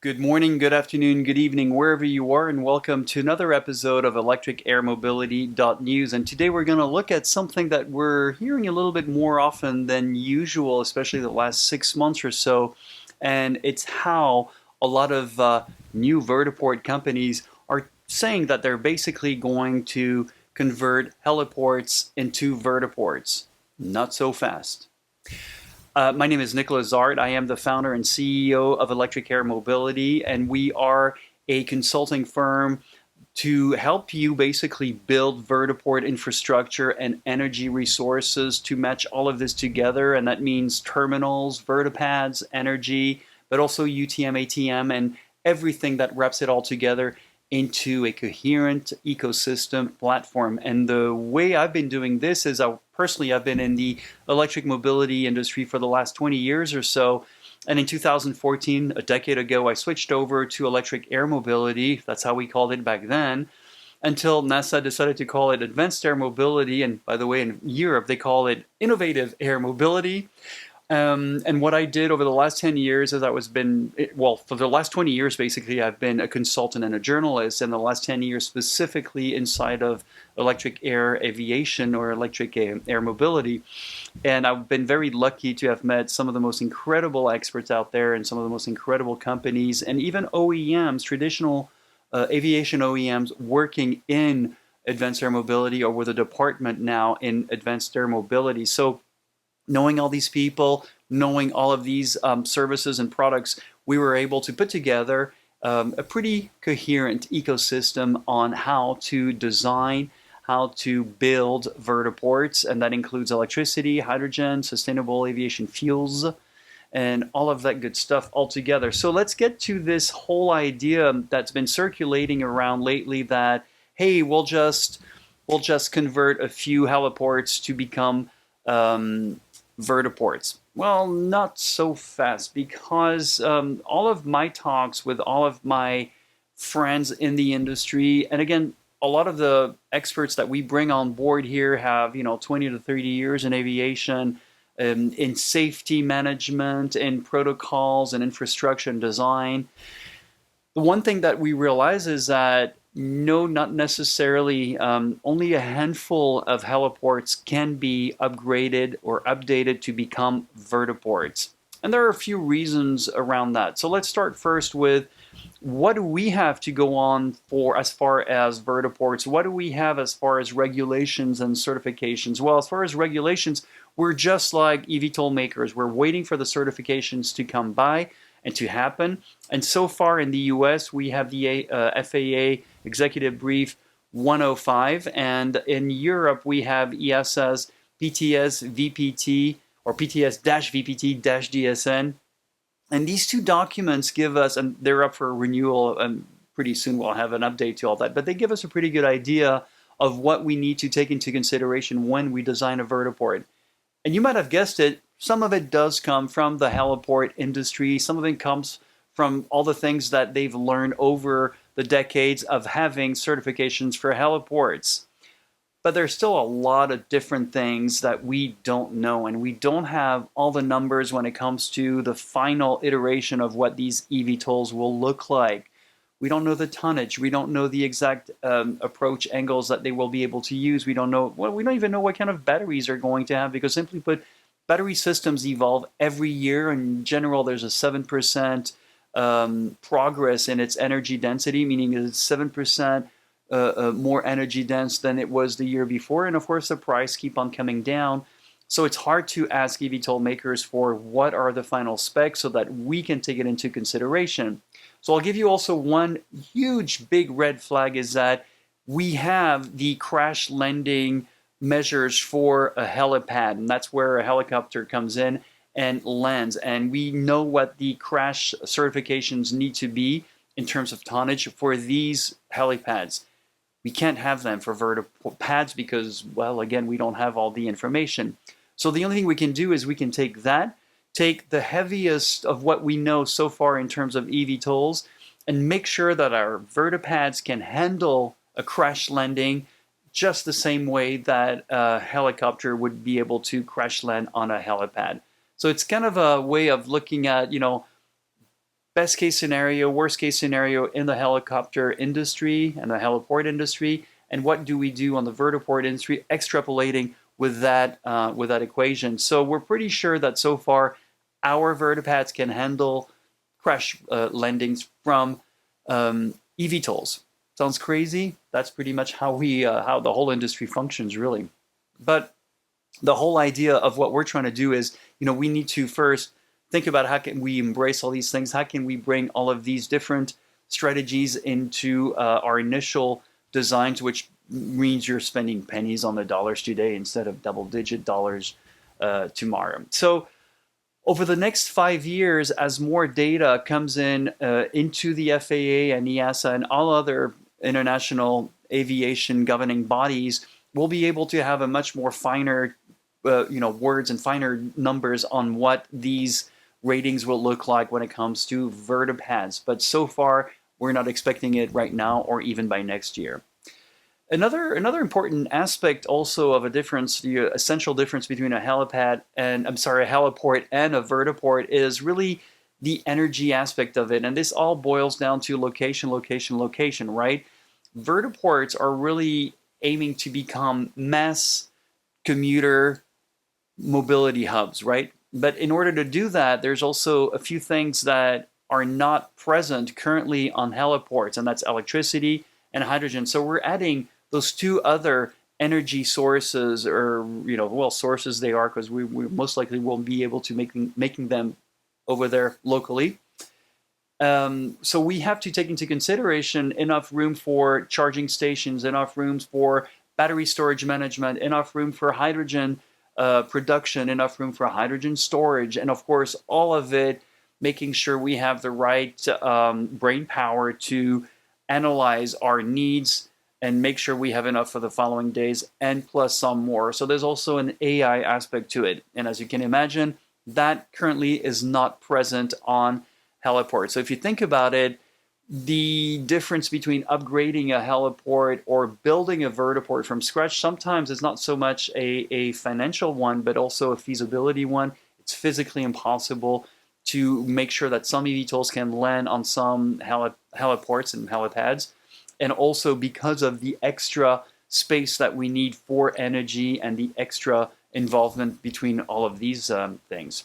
Good morning, good afternoon, good evening, wherever you are, and welcome to another episode of Electric Air Mobility.news. And today we're going to look at something that we're hearing a little bit more often than usual, especially the last 6 months or so. And it's how a lot of new vertiport companies are saying that they're basically going to convert heliports into vertiports. Not so fast. My name is Nicholas Zart. I am the founder and CEO of Electric Air Mobility, and we are a consulting firm to help you basically build vertiport infrastructure and energy resources to match all of this together. And that means terminals, vertipads, energy, but also UTM, ATM, and everything that wraps it all together into a coherent ecosystem platform. And the way I've been doing this is I've been in the electric mobility industry for the last 20 years or so. And in 2014, a decade ago, I switched over to electric air mobility. That's how we called it back then, until NASA decided to call it advanced air mobility. And by the way, in Europe, they call it innovative air mobility. And what I did over the last 10 years is for the last 20 years, basically, I've been a consultant and a journalist, and the last 10 years specifically inside of electric air aviation or electric air mobility. And I've been very lucky to have met some of the most incredible experts out there and some of the most incredible companies and even OEMs, traditional aviation OEMs working in advanced air mobility or with a department now in advanced air mobility. So knowing all these people, knowing all of these services and products, we were able to put together a pretty coherent ecosystem on how to design, how to build vertiports, and that includes electricity, hydrogen, sustainable aviation fuels, and all of that good stuff all together. So let's get to this whole idea that's been circulating around lately that, hey, we'll just convert a few heliports to become vertiports. Well, not so fast, because all of my talks with all of my friends in the industry, and again, a lot of the experts that we bring on board here have 20 to 30 years in aviation, in safety management, in protocols and infrastructure and design. The one thing that we realize is that no, not necessarily. Only a handful of heliports can be upgraded or updated to become vertiports. And there are a few reasons around that. So let's start first with, what do we have to go on for as far as vertiports? What do we have as far as regulations and certifications? Well, as far as regulations, we're just like eVTOL makers. We're waiting for the certifications to come by and to happen. And so far in the US, we have the FAA Executive Brief 105, and in Europe, we have EASA's PTS VPT or PTS-VPT-DSN. And these two documents give us, and they're up for renewal, and pretty soon we'll have an update to all that, but they give us a pretty good idea of what we need to take into consideration when we design a vertiport. And you might have guessed it, some of it does come from the heliport industry. Some of it comes from all the things that they've learned over the decades of having certifications for heliports. But there's still a lot of different things that we don't know, and we don't have all the numbers when it comes to the final iteration of what these eVTOLs will look like. We don't know the tonnage. We don't know the exact approach angles that they will be able to use. We don't know. Well, we don't even know what kind of batteries they're going to have, because simply put, battery systems evolve every year. In general, there's a 7% progress in its energy density, meaning it's 7% more energy dense than it was the year before. And of course, the price keep on coming down. So it's hard to ask eVTOL makers for what are the final specs so that we can take it into consideration. So I'll give you also one huge big red flag, is that we have the crash landing measures for a helipad, and that's where a helicopter comes in and lands. And we know what the crash certifications need to be in terms of tonnage for these helipads. We can't have them for vertipads because, well, again, we don't have all the information. So the only thing we can do is we can take the heaviest of what we know so far in terms of eVTOLs, and make sure that our vertipads can handle a crash landing just the same way that a helicopter would be able to crash land on a helipad. So it's kind of a way of looking at, best case scenario, worst case scenario in the helicopter industry and the heliport industry, and what do we do on the vertiport industry, extrapolating with that equation. So we're pretty sure that so far our vertipads can handle crash landings from eVTOLs. Sounds crazy? That's pretty much how how the whole industry functions, really. But the whole idea of what we're trying to do is, we need to first think about how can we embrace all these things, how can we bring all of these different strategies into our initial designs, which means you're spending pennies on the dollars today instead of double-digit dollars tomorrow. So over the next 5 years, as more data comes in into the FAA and EASA and all other international aviation governing bodies, we'll be able to have a much more finer words and finer numbers on what these ratings will look like when it comes to vertipads. But so far, we're not expecting it right now or even by next year. Another important aspect also of a difference, the essential difference between a heliport and a vertiport is really the energy aspect of it. And this all boils down to location, location, location, right? Vertiports are really aiming to become mass commuter mobility hubs, right? But in order to do that, there's also a few things that are not present currently on heliports, and that's electricity and hydrogen. So we're adding those two other energy sources, or sources they are, because we most likely won't be able to making them over there locally. So we have to take into consideration enough room for charging stations, enough rooms for battery storage management, enough room for hydrogen production, enough room for hydrogen storage, and of course all of it making sure we have the right brain power to analyze our needs and make sure we have enough for the following days, and plus some more. So there's also an AI aspect to it. And as you can imagine, that currently is not present on heliports. So if you think about it, the difference between upgrading a heliport or building a vertiport from scratch, sometimes it's not so much a financial one, but also a feasibility one. It's physically impossible to make sure that some eVTOLs can land on some heliports and helipads. And also because of the extra space that we need for energy and the extra involvement between all of these things.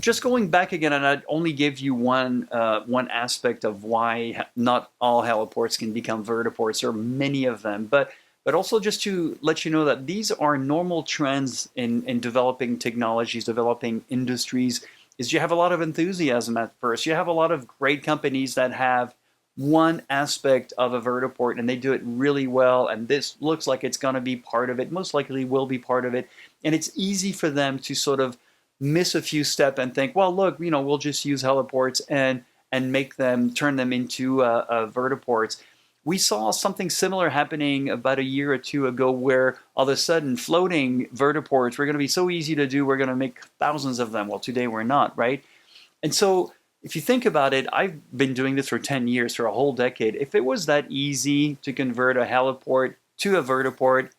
Just going back again, and I'd only give you one aspect of why not all heliports can become vertiports, or many of them, but also just to let you know that these are normal trends in developing technologies, developing industries. Is you have a lot of enthusiasm at first. You have a lot of great companies that have one aspect of a vertiport and they do it really well, and this looks like it's going to be part of it, most likely will be part of it, and it's easy for them to sort of miss a few steps and think, well, look, we'll just use heliports and turn them into vertiports. We saw something similar happening about a year or two ago, where all of a sudden floating vertiports were going to be so easy to do, we're going to make thousands of them. Well, today we're not, right? And so if you think about it, I've been doing this for 10 years, for a whole decade. If it was that easy to convert a heliport to a vertiport,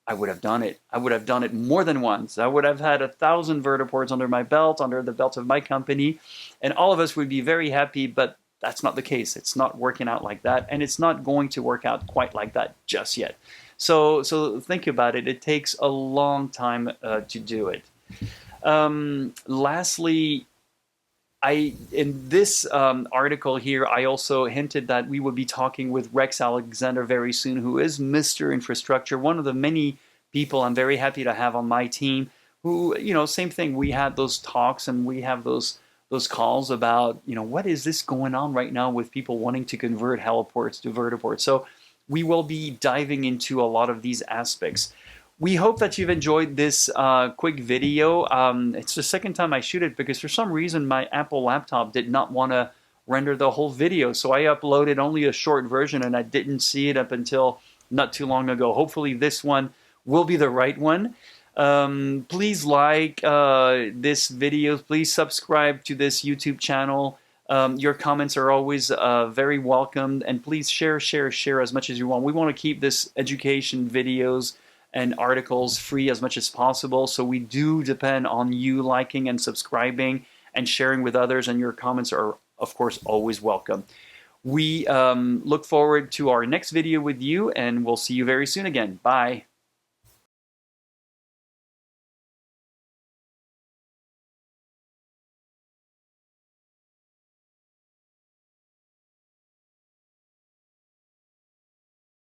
I would have done it. I would have done it more than once. I would have had 1,000 vertiports under my belt, under the belt of my company, and all of us would be very happy, but that's not the case. It's not working out like that, and it's not going to work out quite like that just yet. So think about it. It takes a long time to do it. Lastly, in this article here, I also hinted that we would be talking with Rex Alexander very soon, who is Mr. Infrastructure, one of the many people I'm very happy to have on my team, who, same thing, we had those talks and we have those calls about, what is this going on right now with people wanting to convert heliports to vertiports. So we will be diving into a lot of these aspects. We hope that you've enjoyed this quick video. It's the second time I shoot it because for some reason my Apple laptop did not want to render the whole video. So I uploaded only a short version and I didn't see it up until not too long ago. Hopefully this one will be the right one. Please like this video. Please subscribe to this YouTube channel. Your comments are always very welcome. And please share as much as you want. We want to keep this education videos and articles free as much as possible. So we do depend on you liking and subscribing and sharing with others, and your comments are, of course, always welcome. We look forward to our next video with you, and we'll see you very soon again. Bye.